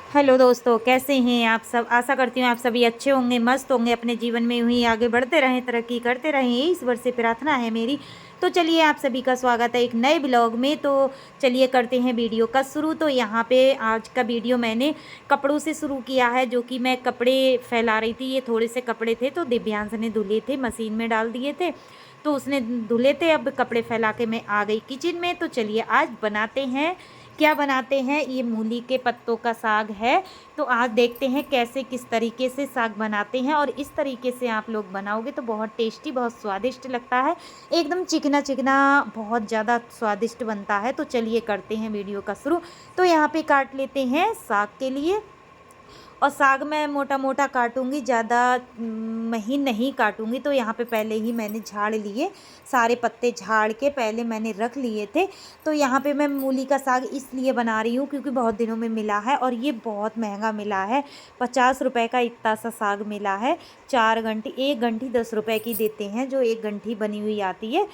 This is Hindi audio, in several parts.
हेलो दोस्तों, कैसे हैं आप सब। आशा करती हूँ आप सभी अच्छे होंगे, मस्त होंगे, अपने जीवन में यूँ ही आगे बढ़ते रहें, तरक्की करते रहें, यही ईश्वर से प्रार्थना है मेरी। तो चलिए, आप सभी का स्वागत है एक नए ब्लॉग में। तो चलिए करते हैं वीडियो का शुरू। तो यहाँ पे आज का वीडियो मैंने कपड़ों से शुरू किया है, जो कि मैं कपड़े फैला रही थी। ये थोड़े से कपड़े थे तो दिव्यांश ने धुले थे, मशीन में डाल दिए थे, तो उसने धुले थे। अब कपड़े फैला के मैं आ गई किचन में। तो चलिए आज बनाते हैं, क्या बनाते हैं। ये मूली के पत्तों का साग है। तो आज देखते हैं कैसे किस तरीके से साग बनाते हैं, और इस तरीके से आप लोग बनाओगे तो बहुत टेस्टी, बहुत स्वादिष्ट लगता है। एकदम चिकना चिकना, बहुत ज़्यादा स्वादिष्ट बनता है। तो चलिए करते हैं वीडियो का शुरू। तो यहाँ पे काट लेते हैं साग के लिए। और साग मैं मोटा मोटा काटूंगी, ज़्यादा महीन नहीं काटूंगी। तो यहाँ पे पहले ही मैंने झाड़ लिए, सारे पत्ते झाड़ के पहले मैंने रख लिए थे। तो यहाँ पे मैं मूली का साग इसलिए बना रही हूँ क्योंकि बहुत दिनों में मिला है, और ये बहुत महंगा मिला है। 50 रुपये का इतना सा साग मिला है। 4 घंटी, 1 घंटी 10 रुपये की देते हैं, जो 1 घंटी बनी हुई आती है।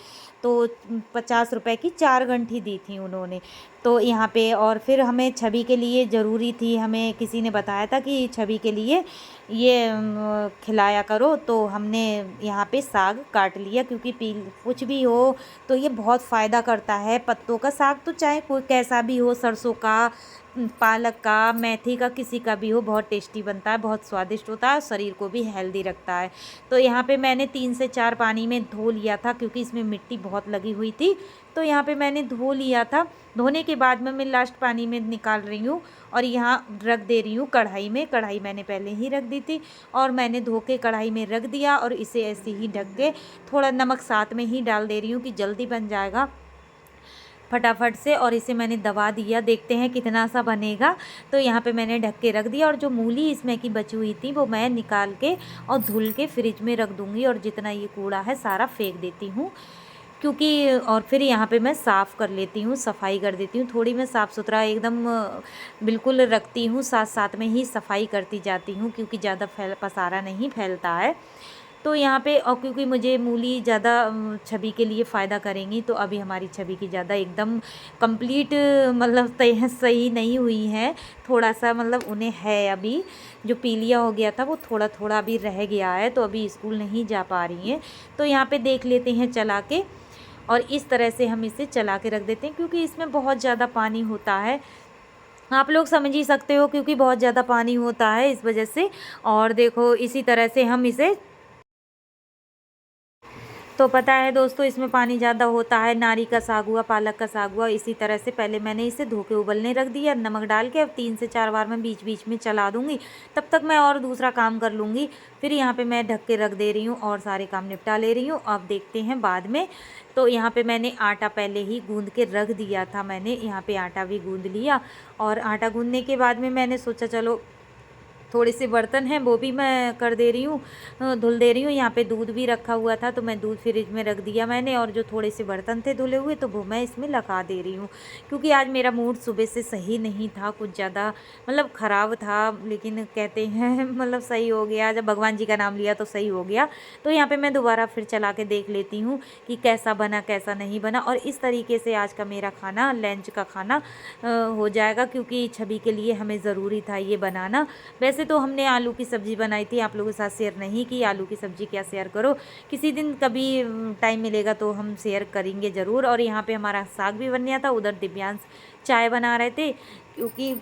तो 50 रुपये की 4 घंटी दी थी उन्होंने। तो यहाँ पे और फिर हमें छवि के लिए ज़रूरी थी, हमें किसी ने बताया था कि छवि के लिए ये खिलाया करो। तो हमने यहाँ पे साग काट लिया, क्योंकि कुछ भी हो तो ये बहुत फ़ायदा करता है। पत्तों का साग तो चाहे कोई कैसा भी हो, सरसों का, पालक का, मेथी का, किसी का भी हो, बहुत टेस्टी बनता है, बहुत स्वादिष्ट होता है, शरीर को भी हेल्दी रखता है। तो यहाँ पे मैंने 3 से 4 पानी में धो लिया था, क्योंकि इसमें मिट्टी बहुत लगी हुई थी। तो यहाँ पे मैंने धो लिया था। धोने के बाद में मैं लास्ट पानी में निकाल रही हूँ, और यहाँ रख दे रही हूँ कढ़ाई में। कढ़ाई मैंने पहले ही रख दी थी, और मैंने धो के कढ़ाई में रख दिया, और इसे ऐसे ही ढक के थोड़ा नमक साथ में ही डाल दे रही हूँ कि जल्दी बन जाएगा फटाफट से। और इसे मैंने दबा दिया, देखते हैं कितना सा बनेगा। तो यहाँ पे मैंने ढक के रख दिया, और जो मूली इसमें की बची हुई थी वो मैं निकाल के और धुल के फ्रिज में रख दूँगी, और जितना ये कूड़ा है सारा फेंक देती हूँ, क्योंकि और फिर यहाँ पे मैं साफ़ कर लेती हूँ, सफाई कर देती हूँ। थोड़ी मैं साफ़ सुथरा एकदम बिल्कुल रखती हूँ, साथ साथ में ही सफाई करती जाती हूँ, क्योंकि ज़्यादा पसारा नहीं फैलता है। तो यहाँ पे और क्योंकि मुझे मूली ज़्यादा छवि के लिए फ़ायदा करेंगी, तो अभी हमारी छवि की ज़्यादा एकदम कंप्लीट मतलब सही नहीं हुई है। थोड़ा सा मतलब उन्हें है अभी, जो पीलिया हो गया था वो थोड़ा थोड़ा अभी रह गया है, तो अभी स्कूल नहीं जा पा रही हैं। तो यहाँ पे देख लेते हैं चला के, और इस तरह से हम इसे चला के रख देते हैं, क्योंकि इसमें बहुत ज़्यादा पानी होता है। आप लोग समझ ही सकते हो, क्योंकि बहुत ज़्यादा पानी होता है इस वजह से। और देखो इसी तरह से हम इसे, तो पता है दोस्तों, इसमें पानी ज़्यादा होता है। नारी का साग हुआ, पालक का साग हुआ, इसी तरह से पहले मैंने इसे धो के उबलने रख दिया नमक डाल के। अब 3 से 4 बार मैं बीच बीच में चला दूँगी, तब तक मैं और दूसरा काम कर लूँगी। फिर यहाँ पे मैं ढक के रख दे रही हूँ और सारे काम निपटा ले रही हूँ। अब देखते हैं बाद में। तो यहाँ पे मैंने आटा पहले ही गूँध के रख दिया था, मैंने यहाँ पे आटा भी गूँध लिया। और आटा गूँधने के बाद में मैंने सोचा चलो थोड़े से बर्तन हैं वो भी मैं कर दे रही हूँ, धुल दे रही हूँ। यहाँ पे दूध भी रखा हुआ था, तो मैं दूध फ्रिज में रख दिया मैंने, और जो थोड़े से बर्तन थे धुले हुए तो वो मैं इसमें लगा दे रही हूँ। क्योंकि आज मेरा मूड सुबह से सही नहीं था, कुछ ज़्यादा मतलब ख़राब था, लेकिन कहते हैं मतलब सही हो गया, जब भगवान जी का नाम लिया तो सही हो गया। तो यहाँ पर मैं दोबारा फिर चला के देख लेती हूँ कि कैसा बना कैसा नहीं बना। और इस तरीके से आज का मेरा खाना, लंच का खाना हो जाएगा, क्योंकि छवि के लिए हमें ज़रूरी था ये बनाना। वैसे तो हमने आलू की सब्ज़ी बनाई थी, आप लोगों के साथ शेयर नहीं की। आलू की सब्ज़ी क्या शेयर करो, किसी दिन कभी टाइम मिलेगा तो हम शेयर करेंगे ज़रूर। और यहाँ पे हमारा साग भी बन गया था। उधर दिव्यांश चाय बना रहे थे, क्योंकि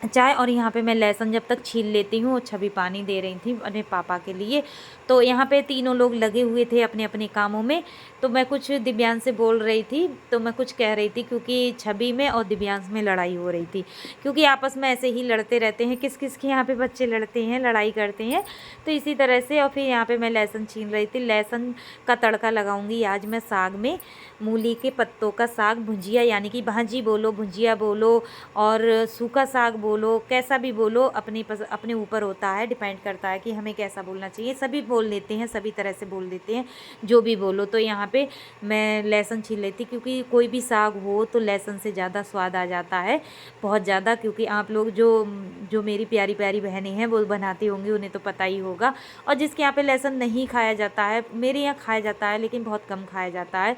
चाय, और यहाँ पे मैं लहसुन जब तक छील लेती हूँ, छवि पानी दे रही थी अपने पापा के लिए। तो यहाँ पे तीनों लोग लगे हुए थे अपने अपने कामों में। तो मैं कुछ दिव्यांश से बोल रही थी, तो मैं कुछ कह रही थी, क्योंकि छवि में और दिव्यांश में लड़ाई हो रही थी। क्योंकि आपस में ऐसे ही लड़ते रहते हैं, किस किस के यहाँ पे बच्चे लड़ते हैं, लड़ाई करते हैं। तो इसी तरह से, और फिर यहाँ पे मैं लहसुन छील रही थी। लहसुन का तड़का लगाऊंगी आज मैं साग में। मूली के पत्तों का साग भुजिया, यानी कि भाजी बोलो, भुजिया बोलो, और सूखा साग बोलो, कैसा भी बोलो, अपने ऊपर होता है, डिपेंड करता है कि हमें कैसा बोलना चाहिए। सभी बोल लेते हैं, सभी तरह से बोल देते हैं, जो भी बोलो। तो यहाँ पे मैं लहसुन छील लेती, क्योंकि कोई भी साग हो तो लहसुन से ज़्यादा स्वाद आ जाता है, बहुत ज़्यादा। क्योंकि आप लोग जो जो मेरी प्यारी प्यारी बहनें हैं वो बनाती होंगी, उन्हें तो पता ही होगा। और जिसके यहाँ पे लहसुन नहीं खाया जाता है, मेरे यहाँ खाया जाता है लेकिन बहुत कम खाया जाता है।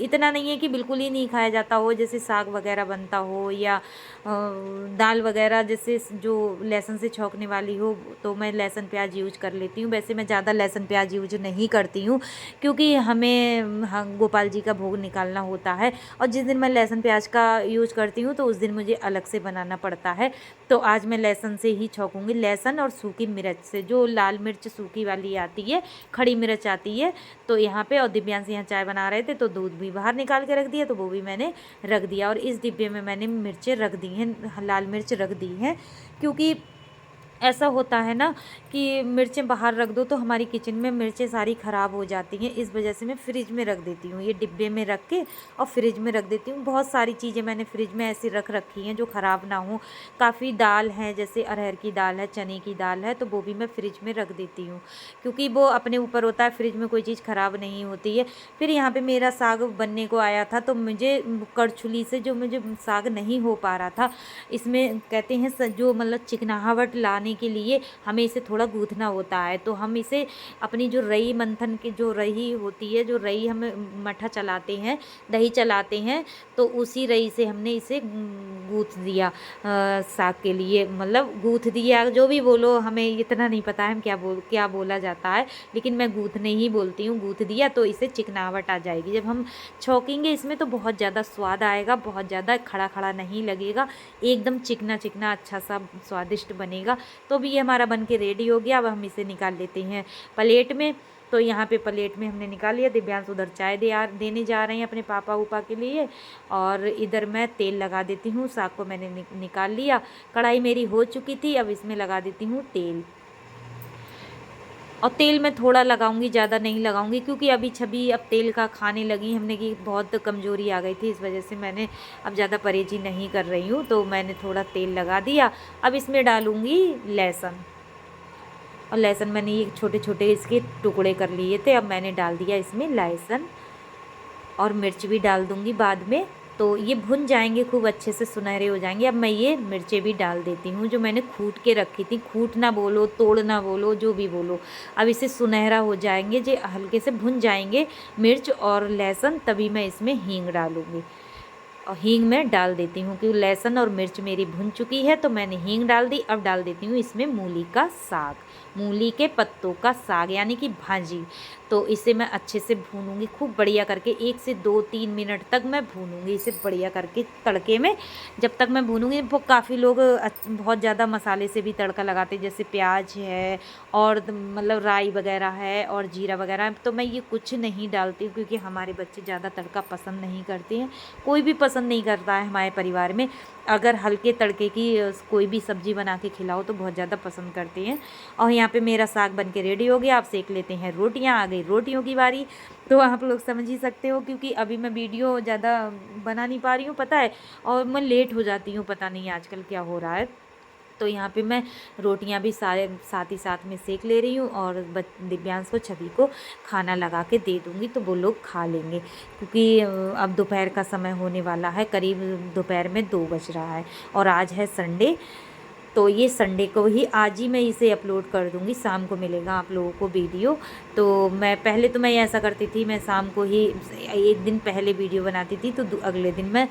इतना नहीं है कि बिल्कुल ही नहीं खाया जाता हो, जैसे साग वगैरह बनता हो या दाल वगैरह जैसे जो लहसुन से छौंकने वाली हो, तो मैं लहसुन प्याज यूज कर लेती हूँ। वैसे मैं ज़्यादा लहसुन प्याज यूज नहीं करती हूँ, क्योंकि हमें गोपाल जी का भोग निकालना होता है, और जिस दिन मैं लहसुन प्याज का यूज करती हूँ तो उस दिन मुझे अलग से बनाना पड़ता है। तो आज मैं लहसुन से ही छौंकूँगी, लहसुन और सूखी मिर्च से, जो लाल मिर्च सूखी वाली आती है, खड़ी मिर्च आती है। तो यहाँ पे, और दिव्यांश यहाँ चाय बना रहे थे तो दूध भी बाहर निकाल के रख दिया, तो वो भी मैंने रख दिया। और इस डिब्बे में मैंने मिर्चें रख दी हैं, लाल मिर्च रख दी हैं, क्योंकि ऐसा होता है ना कि मिर्चें बाहर रख दो तो हमारी किचन में मिर्चें सारी ख़राब हो जाती हैं। इस वजह से मैं फ्रिज में रख देती हूँ, ये डिब्बे में रख के और फ्रिज में रख देती हूँ। बहुत सारी चीज़ें मैंने फ्रिज में ऐसी रख रखी हैं जो ख़राब ना हो। काफ़ी दाल हैं, जैसे अरहर की दाल है, चने की दाल है, तो वो भी मैं फ्रिज में रख देती हूँ, क्योंकि वो अपने ऊपर होता है, फ्रिज में कोई चीज़ ख़राब नहीं होती है। फिर यहाँ पर मेरा साग बनने को आया था, तो मुझे करछुली से जो मुझे साग नहीं हो पा रहा था, इसमें कहते हैं जो मतलब चिकनाहट लाने के लिए हमें इसे थोड़ा गूँथना होता है। तो हम इसे अपनी जो रई मंथन की जो रही होती है, जो रई हम मट्ठा चलाते हैं, दही चलाते हैं, तो उसी रई से हमने इसे गूँथ दिया साग के लिए, मतलब गूँथ दिया, जो भी बोलो, हमें इतना नहीं पता है हम क्या बोला जाता है, लेकिन मैं गूँथने ही बोलती हूँ। गूँथ दिया तो इसे चिकनाहट आ जाएगी। जब हम छौंकेंगे इसमें तो बहुत ज़्यादा स्वाद आएगा, बहुत ज़्यादा खड़ा खड़ा नहीं लगेगा, एकदम चिकना चिकना अच्छा सा स्वादिष्ट बनेगा। तो भी ये हमारा बन के रेडी हो गया। अब हम इसे निकाल लेते हैं प्लेट में। तो यहाँ पे प्लेट में हमने निकाल लिया। दिव्यांश उधर चाय देने जा रहे हैं अपने पापा उपा के लिए, और इधर मैं तेल लगा देती हूँ। साग को मैंने निकाल लिया, कढ़ाई मेरी हो चुकी थी। अब इसमें लगा देती हूँ तेल, और तेल मैं थोड़ा लगाऊंगी, ज़्यादा नहीं लगाऊंगी, क्योंकि अभी छवि अब तेल का खाने लगी हमने कि बहुत कमज़ोरी आ गई थी, इस वजह से मैंने अब ज़्यादा परहेज़ी नहीं कर रही हूँ। तो मैंने थोड़ा तेल लगा दिया। अब इसमें डालूँगी लहसुन, और लहसुन मैंने ये छोटे छोटे इसके टुकड़े कर लिए थे। अब मैंने डाल दिया इसमें लहसुन, और मिर्च भी डाल दूँगी बाद में। तो ये भुन जाएंगे, खूब अच्छे से सुनहरे हो जाएंगे। अब मैं ये मिर्चें भी डाल देती हूँ जो मैंने कूट के रखी थी। कूट ना बोलो, तोड़ ना बोलो, जो भी बोलो। अब इसे सुनहरा हो जाएंगे, जो हल्के से भुन जाएंगे मिर्च और लहसुन, तभी मैं इसमें हींग डालूँगी। और हींग मैं डाल देती हूँ, क्योंकि लहसुन और मिर्च मेरी भुन चुकी है, तो मैंने हींग डाल दी। अब डाल देती हूँ इसमें मूली का साग, मूली के पत्तों का साग, यानी कि भाजी। तो इसे मैं अच्छे से भूनूंगी खूब बढ़िया करके, 1 से 2-3 मिनट तक मैं भूनूंगी इसे बढ़िया करके तड़के में। जब तक मैं भूनूंगी, वो काफ़ी लोग बहुत ज़्यादा मसाले से भी तड़का लगाते, जैसे प्याज है और मतलब राई वगैरह है और जीरा वगैरह है। तो मैं ये कुछ नहीं डालती हूँ, क्योंकि हमारे बच्चे ज़्यादा तड़का पसंद नहीं करते हैं, कोई भी पसंद नहीं करता है हमारे परिवार में। अगर हल्के तड़के की कोई भी सब्ज़ी बना के खिलाओ तो बहुत ज़्यादा पसंद करते हैं। और यहाँ पे मेरा साग बन के रेडी हो गया। आप सेक लेते हैं रोटियाँ। आ गई रोटियों की बारी, तो आप लोग समझ ही सकते हो, क्योंकि अभी मैं वीडियो ज़्यादा बना नहीं पा रही हूँ, पता है, और मैं लेट हो जाती हूँ, पता नहीं आजकल क्या हो रहा है। तो यहाँ पे मैं रोटियाँ भी साथ ही साथ में सेक ले रही हूँ, और दिव्यांश को, छवि को खाना लगा के दे दूँगी, तो वो लोग खा लेंगे, क्योंकि अब दोपहर का समय होने वाला है, करीब दोपहर में 2 बज रहा है, और आज है संडे। तो ये संडे को ही, आज ही मैं इसे अपलोड कर दूँगी, शाम को मिलेगा आप लोगों को वीडियो। तो मैं पहले तो मैं ऐसा करती थी, मैं शाम को ही 1 दिन पहले वीडियो बनाती थी, तो अगले दिन मैं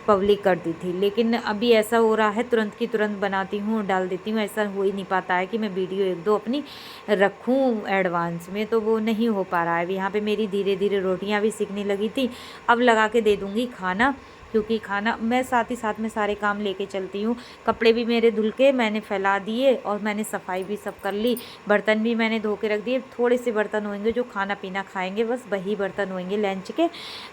पब्लिक करती थी। लेकिन अभी ऐसा हो रहा है, तुरंत की तुरंत बनाती हूँ, डाल देती हूँ। ऐसा हो ही नहीं पाता है कि मैं वीडियो 1-2 अपनी रखूँ एडवांस में, तो वो नहीं हो पा रहा है। यहाँ पे मेरी धीरे धीरे रोटियाँ भी सिकने लगी थी। अब लगा के दे दूँगी खाना, क्योंकि खाना मैं साथ ही साथ में सारे काम लेके चलती हूँ। कपड़े भी मेरे धुल के मैंने फैला दिए, और मैंने सफाई भी सब कर ली। बर्तन भी मैंने धो के रख दिए। थोड़े से बर्तन होंगे जो खाना पीना खाएंगे, बस वही बर्तन होंगे लंच के,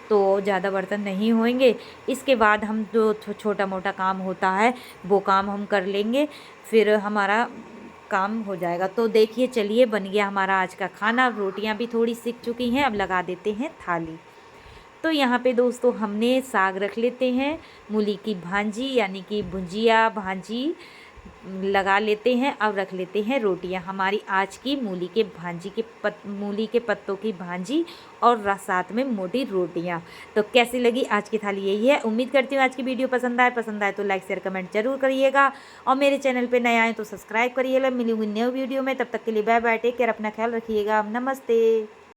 तो ज़्यादा बर्तन नहीं होंगे। इसके बाद हम जो छोटा मोटा काम होता है वो काम हम कर लेंगे, फिर हमारा काम हो जाएगा। तो देखिए, चलिए, बन गया हमारा आज का खाना। रोटियां भी थोड़ी सिक चुकी हैं, अब लगा देते हैं थाली। तो यहाँ पे दोस्तों हमने साग रख लेते हैं, मूली की भांजी यानी कि भुंजिया भांजी, लगा लेते हैं। अब रख लेते हैं रोटियां। हमारी आज की मूली के पत्तों की भांजी और साथ में मोटी रोटियां। तो कैसी लगी आज की थाली? यही है। उम्मीद करती हूँ आज की वीडियो पसंद आए तो लाइक शेयर कमेंट जरूर करिएगा और मेरे चैनल पे नए आए तो सब्सक्राइब करिएगा। मिलूंगी न्यू वीडियो में, तब तक के लिए बाय बाय, टेक केयर, अपना ख्याल रखिएगा। नमस्ते।